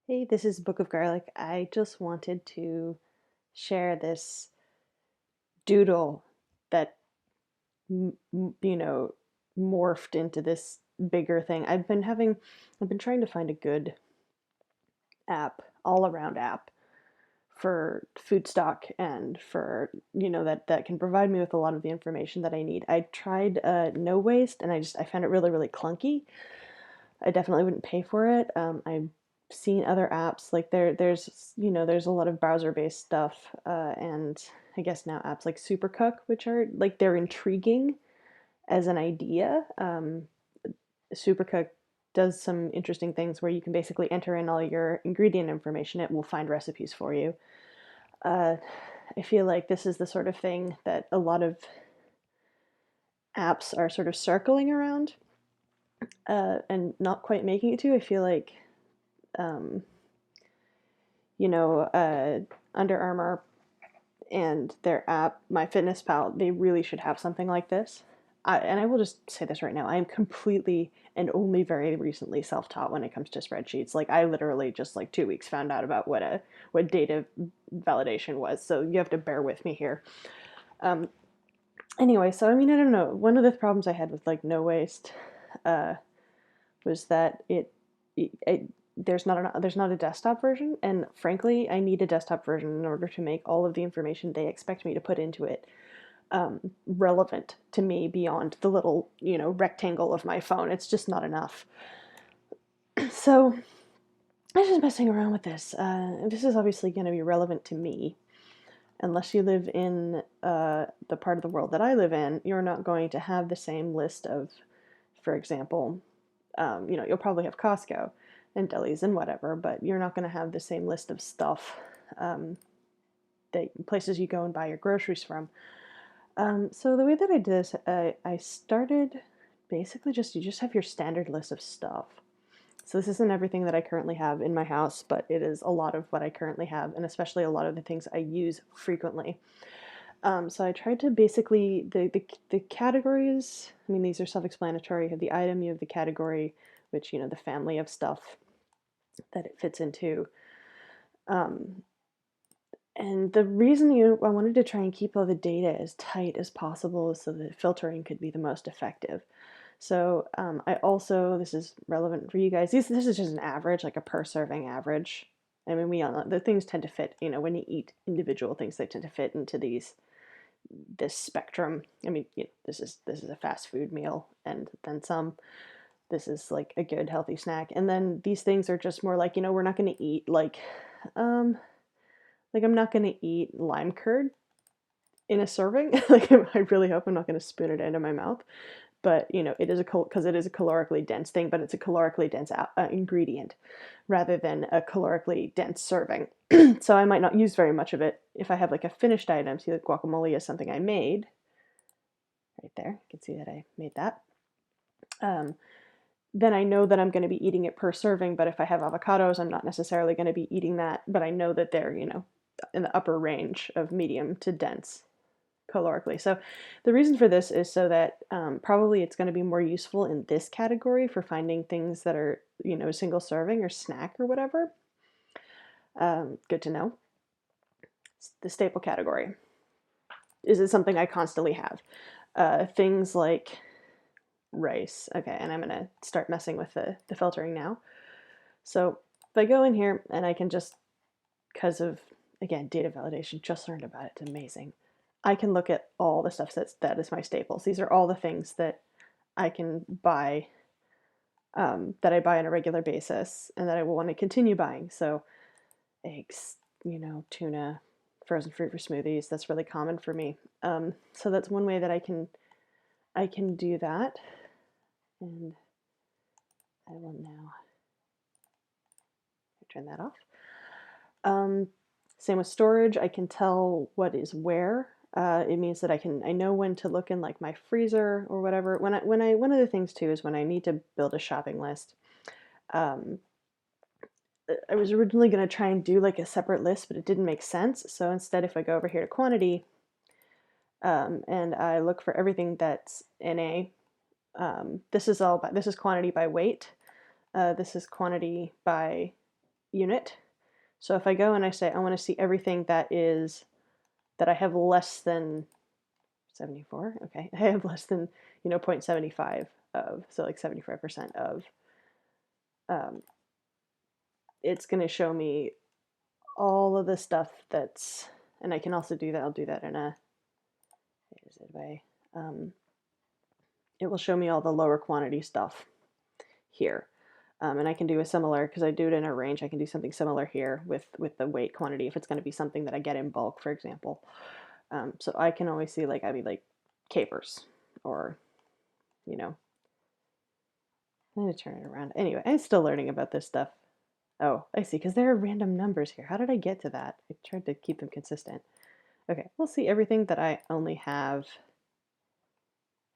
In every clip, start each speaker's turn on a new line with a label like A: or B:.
A: Hey, this is Book of Garlic. I just wanted to share this doodle that, you know, morphed into this bigger thing. I've been trying to find a good app, all around app for food stock and for, that can provide me with a lot of the information that I need. I tried No Waste and I found it really, really clunky. I definitely wouldn't pay for it. I've seen other apps like there's a lot of browser-based stuff, and I guess now apps like Supercook, which are like they're intriguing as an idea. Supercook does some interesting things where you can basically enter in all your ingredient information. It will find recipes for you. Uh, I feel like this is the sort of thing that a lot of apps are sort of circling around, and not quite making it to. I feel like um, you know, Under Armour and their app, MyFitnessPal, they really should have something like this. And I will just say this right now: I am completely and only very recently self-taught when it comes to spreadsheets. Like I literally just like 2 weeks found out about what data validation was. So you have to bear with me here. Um, anyway, so I mean, I don't know. One of the problems I had with like No Waste uh, was that it there's not a desktop version, and frankly, I need a desktop version in order to make all of the information they expect me to put into it relevant to me beyond the little rectangle of my phone. It's just not enough. So I was just messing around with this. This is obviously going to be relevant to me. Unless you live in the part of the world that I live in, you're not going to have the same list of, for example, you'll probably have Costco and delis and whatever, but you're not going to have the same list of stuff that places you go and buy your groceries from. So the way that I did this, I started basically you just have your standard list of stuff. So this isn't everything that I currently have in my house, but it is a lot of what I currently have, and especially a lot of the things I use frequently. So I tried to basically the categories. I mean, these are self-explanatory. You have the item, you have the category, which the family of stuff that it fits into. Um, and the reason I wanted to try and keep all the data as tight as possible so that filtering could be the most effective. So I also, this is relevant for you guys. This is just an average, like a per serving average. I mean, we all know the things tend to fit. When you eat individual things, they tend to fit into this spectrum. I mean, this is a fast food meal, and then some. This is like a good healthy snack, and then these things are just more like we're not going to eat um, like I'm not going to eat lime curd in a serving. Like I really hope I'm not going to spoon it into my mouth. But it is because it is a calorically dense thing, but it's a calorically dense ingredient rather than a calorically dense serving. So I might not use very much of it if I have like a finished item. See, like guacamole is something I made right there. You can see that I made that. Um, then I know that I'm going to be eating it per serving. But if I have avocados, I'm not necessarily going to be eating that. But I know that they're in the upper range of medium to dense calorically. So the reason for this is so that probably it's going to be more useful in this category for finding things that are single serving or snack or whatever. Good to know. The staple category is it something I constantly have. Things like rice. Okay, and I'm going to start messing with the filtering now. So if I go in here and I can just, because of, again, data validation, just learned about it, it's amazing. I can look at all the stuff that is my staples. These are all the things that I can buy, that I buy on a regular basis and that I will want to continue buying. So eggs, tuna, frozen fruit for smoothies. That's really common for me. So that's one way that I can do that. And I will now turn that off. Same with storage. I can tell what is where. It means that I know when to look in like my freezer or whatever. One of the things too is when I need to build a shopping list. Um, I was originally going to try and do like a separate list, but it didn't make sense. So instead, if I go over here to quantity, and I look for everything that's NA, this is quantity by weight. This is quantity by unit. So if I go and I say I want to see everything that I have less than 74, okay, I have less than 0.75 of, so like 75% of, it's going to show me all of the stuff that's, and I can also do that. I'll do that in a way. It will show me all the lower quantity stuff here. And I can do a similar, because I do it in a range, I can do something similar here with the weight quantity if it's going to be something that I get in bulk, for example. So I can always see, like, I mean, like capers, or, I'm going to turn it around. Anyway, I'm still learning about this stuff. Oh, I see, because there are random numbers here. How did I get to that? I tried to keep them consistent. Okay, we'll see everything that I only have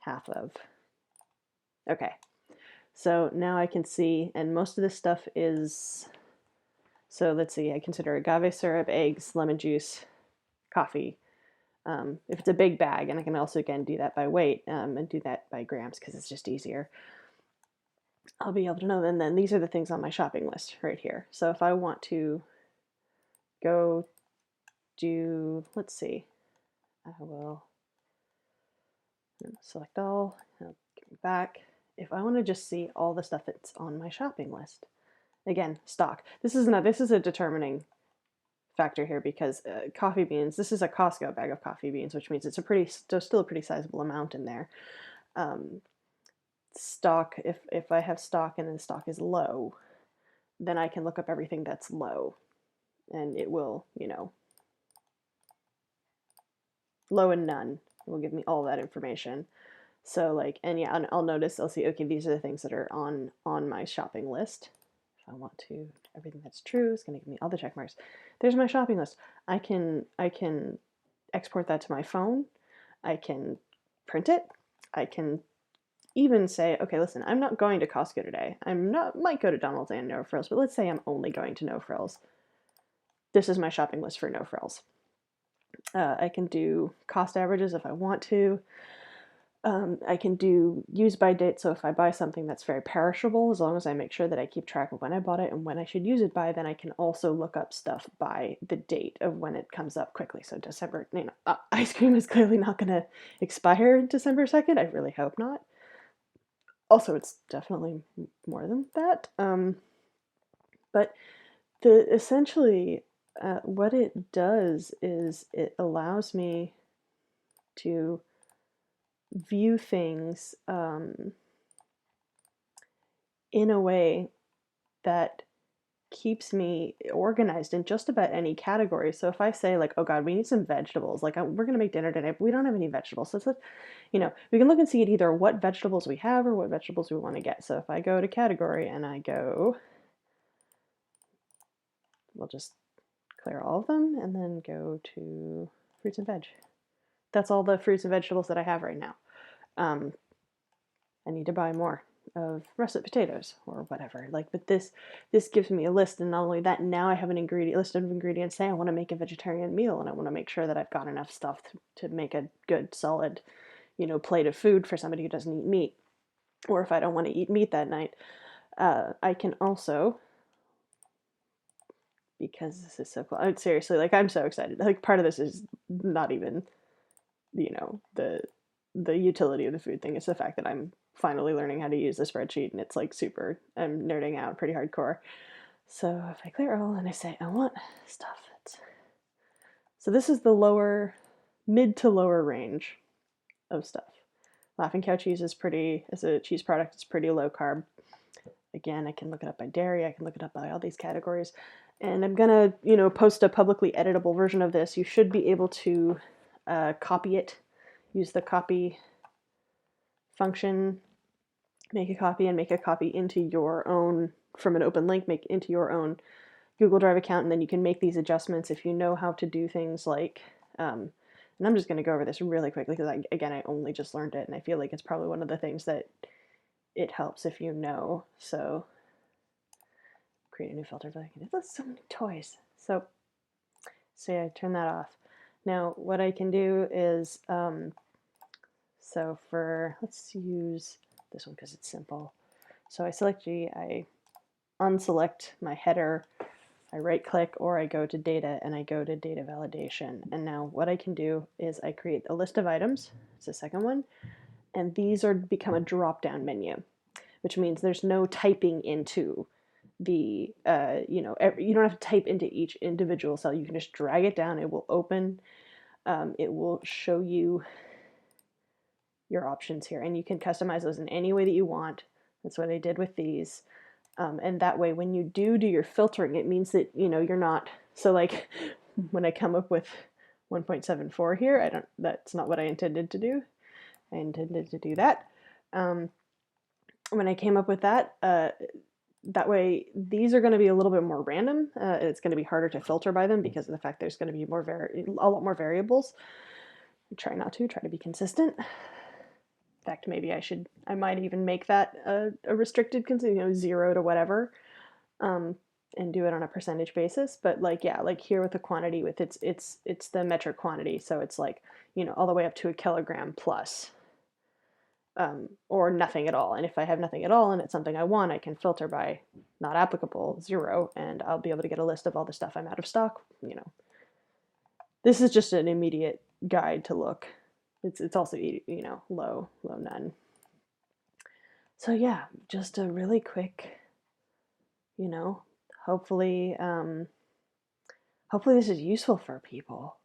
A: half of. Okay, so now I can see, and most of this stuff is, so let's see, I consider agave syrup, eggs, lemon juice, coffee. If it's a big bag, and I can also, again, do that by weight, and do that by grams because it's just easier, I'll be able to know. And then these are the things on my shopping list right here. So if I want to go do, let's see, I will select all, I'll give it back. If I want to just see all the stuff that's on my shopping list, again, stock. This is a determining factor here, because coffee beans, this is a Costco bag of coffee beans, which means it's still a pretty sizable amount in there. Stock, if I have stock and the stock is low, then I can look up everything that's low, and it will, low and none, it will give me all that information. So like, and yeah, I'll notice, I'll see, okay, these are the things that are on my shopping list. If I want to, everything that's true is going to give me all the check marks. There's my shopping list. I can export that to my phone. I can print it. I can even say, okay, listen, I'm not going to Costco today. Might go to Donald's and No Frills, but let's say I'm only going to No Frills. This is my shopping list for No Frills. I can do cost averages if I want to. I can do use by date, so if I buy something that's very perishable, as long as I make sure that I keep track of when I bought it and when I should use it by, then I can also look up stuff by the date of when it comes up quickly. So December, ice cream is clearly not going to expire December 2nd. I really hope not. Also, it's definitely more than that. But essentially, what it does is it allows me to view things in a way that keeps me organized in just about any category. So if I say, like, oh God, we need some vegetables, like, we're gonna make dinner today, but we don't have any vegetables. So let's, we can look and see at either what vegetables we have or what vegetables we want to get. So if I go to category and I go, we'll just clear all of them and then go to fruits and veg. That's all the fruits and vegetables that I have right now. I need to buy more of russet potatoes or whatever. Like, but this gives me a list, and not only that, now I have an list of ingredients. Say I want to make a vegetarian meal, and I want to make sure that I've got enough stuff to make a good, solid, plate of food for somebody who doesn't eat meat, or if I don't want to eat meat that night. I can also, because this is so cool. Seriously, like, I'm so excited. Like, part of this is not even, the utility of the food thing. It's the fact that I'm finally learning how to use the spreadsheet, and it's like super, I'm nerding out pretty hardcore. So if I clear all and I say I want stuff that's, so this is the mid to lower range of stuff. Laughing Cow cheese is as a cheese product, it's pretty low carb. Again, I can look it up by dairy, I can look it up by all these categories. And I'm gonna, post a publicly editable version of this. You should be able to copy it, use the copy function, make a copy, and make a copy into your own, from an open link, make into your own Google Drive account, and then you can make these adjustments if you know how to do things like, and I'm just going to go over this really quickly because, I only just learned it, and I feel like it's probably one of the things that it helps if you know. So create a new filter, but there's so many toys. So say I turn that off. Now what I can do is, so let's use this one because it's simple. So I select G, I unselect my header I right click or I go to data and I go to data validation. And now what I can do is I create a list of items. It's the second one. And these are become a drop down menu, which means there's no typing into the, you don't have to type into each individual cell. You can just drag it down. It will open. It will show you your options here, and you can customize those in any way that you want. That's what I did with these. And that way, when you do your filtering, it means that, you're not, so like when I come up with 1.74 here, that's not what I intended to do. I intended to do that. When I came up with that, that way these are going to be a little bit more random. It's going to be harder to filter by them because of the fact there's going to be a lot more variables. Try to be consistent. In fact, maybe I might even make that a restricted, 0 to whatever, and do it on a percentage basis. But like, yeah, like here with the quantity, with it's the metric quantity, so it's like, all the way up to a kilogram plus, or nothing at all. And if I have nothing at all and it's something I want, I can filter by not applicable, 0, and I'll be able to get a list of all the stuff I'm out of stock. This is just an immediate guide to look. It's also, low, none. So yeah, just a really quick, hopefully, hopefully this is useful for people.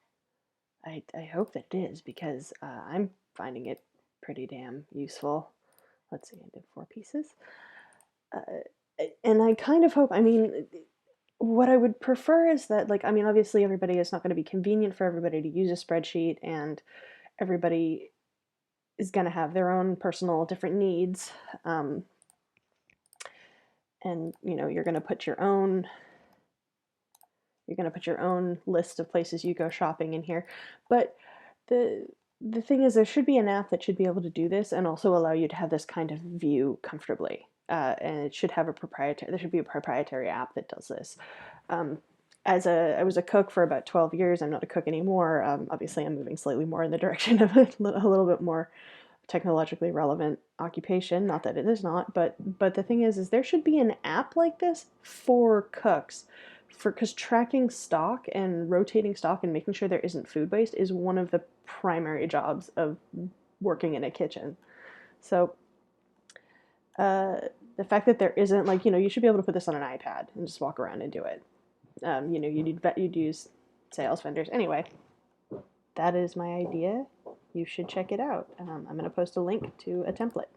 A: I hope that it is, because I'm finding it pretty damn useful. Let's see, I did 4 pieces. And I kind of hope, what I would prefer is that, obviously everybody, is not going to be convenient for everybody to use a spreadsheet, and everybody is going to have their own personal different needs. And, you're going to put your own list of places you go shopping in here. But the thing is, there should be an app that should be able to do this and also allow you to have this kind of view comfortably. And it should have there should be a proprietary app that does this. I was a cook for about 12 years. I'm not a cook anymore. Obviously, I'm moving slightly more in the direction of a little bit more technologically relevant occupation. Not that it is not, but the thing is there should be an app like this for cooks, because tracking stock and rotating stock and making sure there isn't food waste is one of the primary jobs of working in a kitchen. So the fact that there isn't, you should be able to put this on an iPad and just walk around and do it. You'd use sales vendors. Anyway, that is my idea. You should check it out. I'm going to post a link to a template.